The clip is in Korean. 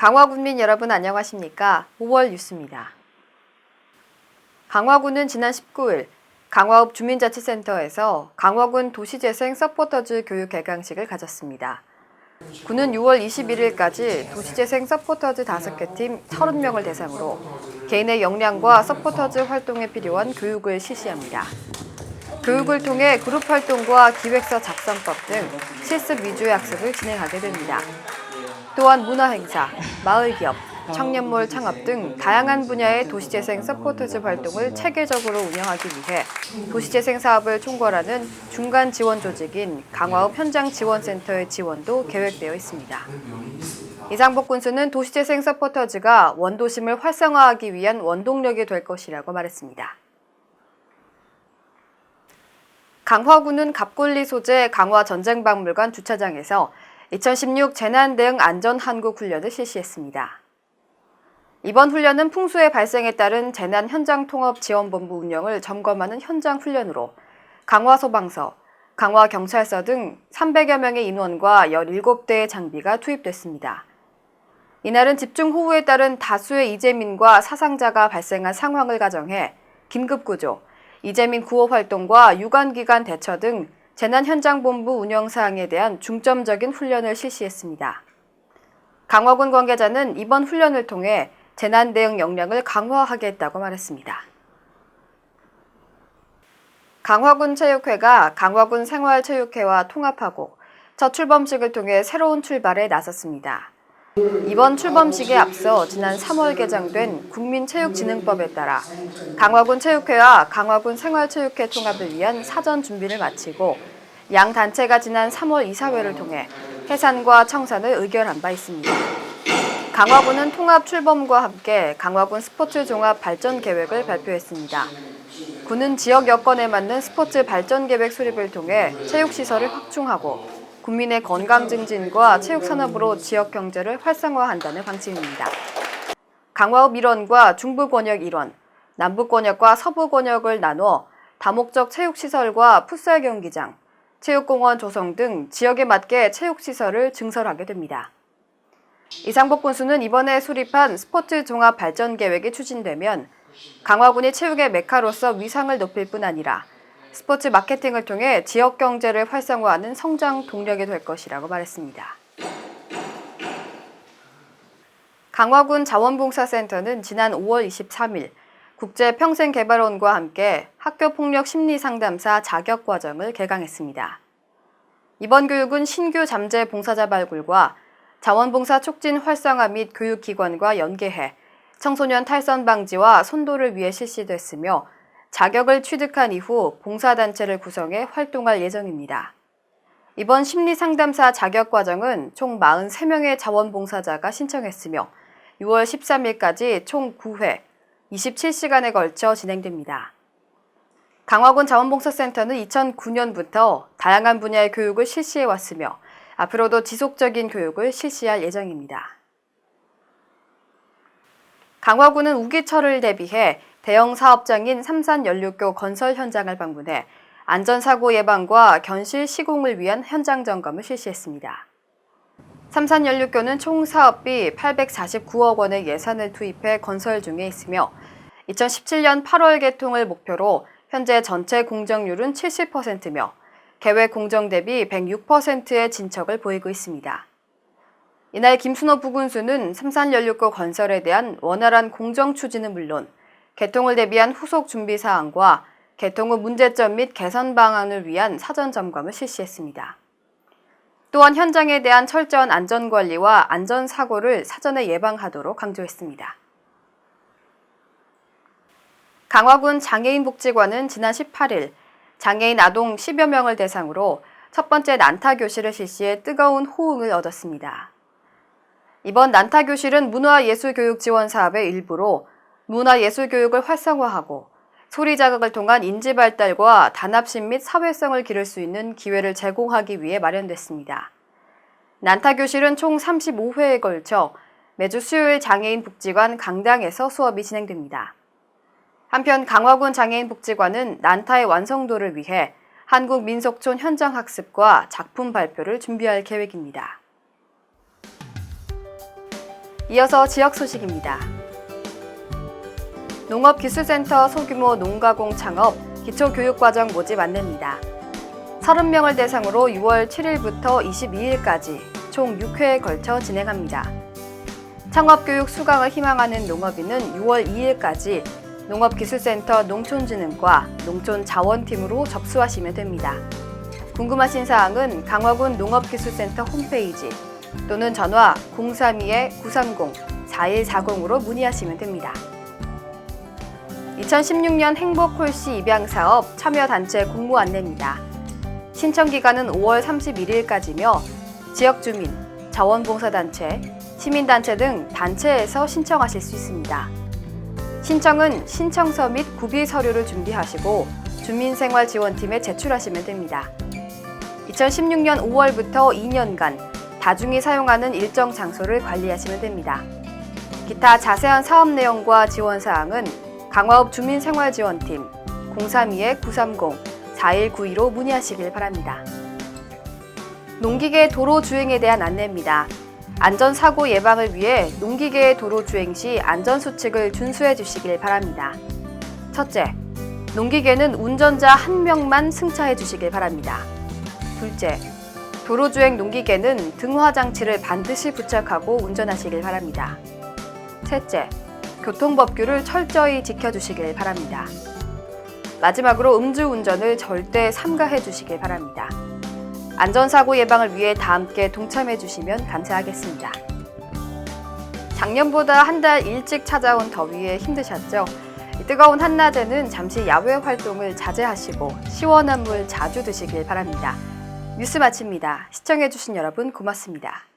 강화 군민 여러분 안녕하십니까? 5월 뉴스입니다. 강화군은 지난 19일 강화읍 주민자치센터에서 강화군 도시재생 서포터즈 교육 개강식을 가졌습니다. 군은 6월 21일까지 도시재생 서포터즈 5개 팀 30명을 대상으로 개인의 역량과 서포터즈 활동에 필요한 교육을 실시합니다. 교육을 통해 그룹 활동과 기획서 작성법 등 실습 위주의 학습을 진행하게 됩니다. 또한 문화행사, 마을기업, 청년몰 창업 등 다양한 분야의 도시재생 서포터즈 활동을 체계적으로 운영하기 위해 도시재생 사업을 총괄하는 중간 지원 조직인 강화읍 현장지원센터의 지원도 계획되어 있습니다. 이상복 군수는 도시재생 서포터즈가 원도심을 활성화하기 위한 원동력이 될 것이라고 말했습니다. 강화군은 갑골리 소재 강화전쟁박물관 주차장에서 2016 재난대응 안전한국훈련을 실시했습니다. 이번 훈련은 풍수의 발생에 따른 재난 현장통합지원본부 운영을 점검하는 현장 훈련으로 강화소방서, 강화경찰서 등 300여 명의 인원과 17대의 장비가 투입됐습니다. 이날은 집중호우에 따른 다수의 이재민과 사상자가 발생한 상황을 가정해 긴급구조, 이재민 구호 활동과 유관기관 대처 등 재난현장본부 운영사항에 대한 중점적인 훈련을 실시했습니다. 강화군 관계자는 이번 훈련을 통해 재난대응 역량을 강화하겠다고 말했습니다. 강화군 체육회가 강화군 생활체육회와 통합하고 첫 출범식을 통해 새로운 출발에 나섰습니다. 이번 출범식에 앞서 지난 3월 개정된 국민체육진흥법에 따라 강화군 체육회와 강화군 생활체육회 통합을 위한 사전 준비를 마치고 양 단체가 지난 3월 이사회를 통해 해산과 청산을 의결한 바 있습니다. 강화군은 통합 출범과 함께 강화군 스포츠 종합 발전 계획을 발표했습니다. 군은 지역 여건에 맞는 스포츠 발전 계획 수립을 통해 체육시설을 확충하고 국민의 건강 증진과 체육산업으로 지역 경제를 활성화한다는 방침입니다. 강화읍 일원과 중부권역 일원, 남부권역과 서부권역을 나눠 다목적 체육시설과 풋살 경기장, 체육공원 조성 등 지역에 맞게 체육시설을 증설하게 됩니다. 이상복 군수는 이번에 수립한 스포츠 종합 발전 계획이 추진되면 강화군이 체육의 메카로서 위상을 높일 뿐 아니라 스포츠 마케팅을 통해 지역 경제를 활성화하는 성장 동력이 될 것이라고 말했습니다. 강화군 자원봉사센터는 지난 5월 23일 국제평생개발원과 함께 학교폭력 심리상담사 자격과정을 개강했습니다. 이번 교육은 신규 잠재 봉사자 발굴과 자원봉사 촉진 활성화 및 교육기관과 연계해 청소년 탈선 방지와 선도를 위해 실시됐으며 자격을 취득한 이후 봉사단체를 구성해 활동할 예정입니다. 이번 심리상담사 자격과정은 총 43명의 자원봉사자가 신청했으며 6월 13일까지 총 9회, 27시간에 걸쳐 진행됩니다. 강화군 자원봉사센터는 2009년부터 다양한 분야의 교육을 실시해왔으며 앞으로도 지속적인 교육을 실시할 예정입니다. 강화군은 우기철을 대비해 대형 사업장인 삼산연료교 건설 현장을 방문해 안전사고 예방과 견실 시공을 위한 현장 점검을 실시했습니다. 삼산연료교는 총 사업비 849억 원의 예산을 투입해 건설 중에 있으며 2017년 8월 개통을 목표로 현재 전체 공정률은 70%며 계획 공정 대비 106%의 진척을 보이고 있습니다. 이날 김순호 부군수는 삼산연료교 건설에 대한 원활한 공정 추진은 물론 개통을 대비한 후속 준비 사항과 개통 후 문제점 및 개선 방안을 위한 사전 점검을 실시했습니다. 또한 현장에 대한 철저한 안전관리와 안전사고를 사전에 예방하도록 강조했습니다. 강화군 장애인복지관은 지난 18일 장애인 아동 10여 명을 대상으로 첫 번째 난타교실을 실시해 뜨거운 호응을 얻었습니다. 이번 난타교실은 문화예술교육지원 사업의 일부로 문화예술교육을 활성화하고 소리 자극을 통한 인지발달과 단합심 및 사회성을 기를 수 있는 기회를 제공하기 위해 마련됐습니다. 난타교실은 총 35회에 걸쳐 매주 수요일 장애인복지관 강당에서 수업이 진행됩니다. 한편 강화군 장애인복지관은 난타의 완성도를 위해 한국민속촌 현장학습과 작품 발표를 준비할 계획입니다. 이어서 지역 소식입니다. 농업기술센터 소규모 농가공 창업, 기초교육과정 모집 안내입니다. 30명을 대상으로 6월 7일부터 22일까지 총 6회에 걸쳐 진행합니다. 창업교육 수강을 희망하는 농업인은 6월 2일까지 농업기술센터 농촌진흥과 농촌자원팀으로 접수하시면 됩니다. 궁금하신 사항은 강화군 농업기술센터 홈페이지 또는 전화 032-930-4140으로 문의하시면 됩니다. 2016년 행복홀씨 입양사업 참여단체 공모 안내입니다. 신청기간은 5월 31일까지며 지역주민, 자원봉사단체, 시민단체 등 단체에서 신청하실 수 있습니다. 신청은 신청서 및 구비 서류를 준비하시고 주민생활지원팀에 제출하시면 됩니다. 2016년 5월부터 2년간 다중이 사용하는 일정 장소를 관리하시면 됩니다. 기타 자세한 사업 내용과 지원사항은 강화읍 주민생활지원팀 032-930-4192로 문의하시길 바랍니다. 농기계 도로 주행에 대한 안내입니다. 안전사고 예방을 위해 농기계의 도로 주행 시 안전수칙을 준수해 주시길 바랍니다. 첫째, 농기계는 운전자 1명만 승차해 주시길 바랍니다. 둘째, 도로주행 농기계는 등화장치를 반드시 부착하고 운전하시길 바랍니다. 셋째, 교통법규를 철저히 지켜주시길 바랍니다. 마지막으로 음주운전을 절대 삼가해 주시길 바랍니다. 안전사고 예방을 위해 다 함께 동참해 주시면 감사하겠습니다. 작년보다 한 달 일찍 찾아온 더위에 힘드셨죠? 뜨거운 한낮에는 잠시 야외 활동을 자제하시고 시원한 물 자주 드시길 바랍니다. 뉴스 마칩니다. 시청해주신 여러분 고맙습니다.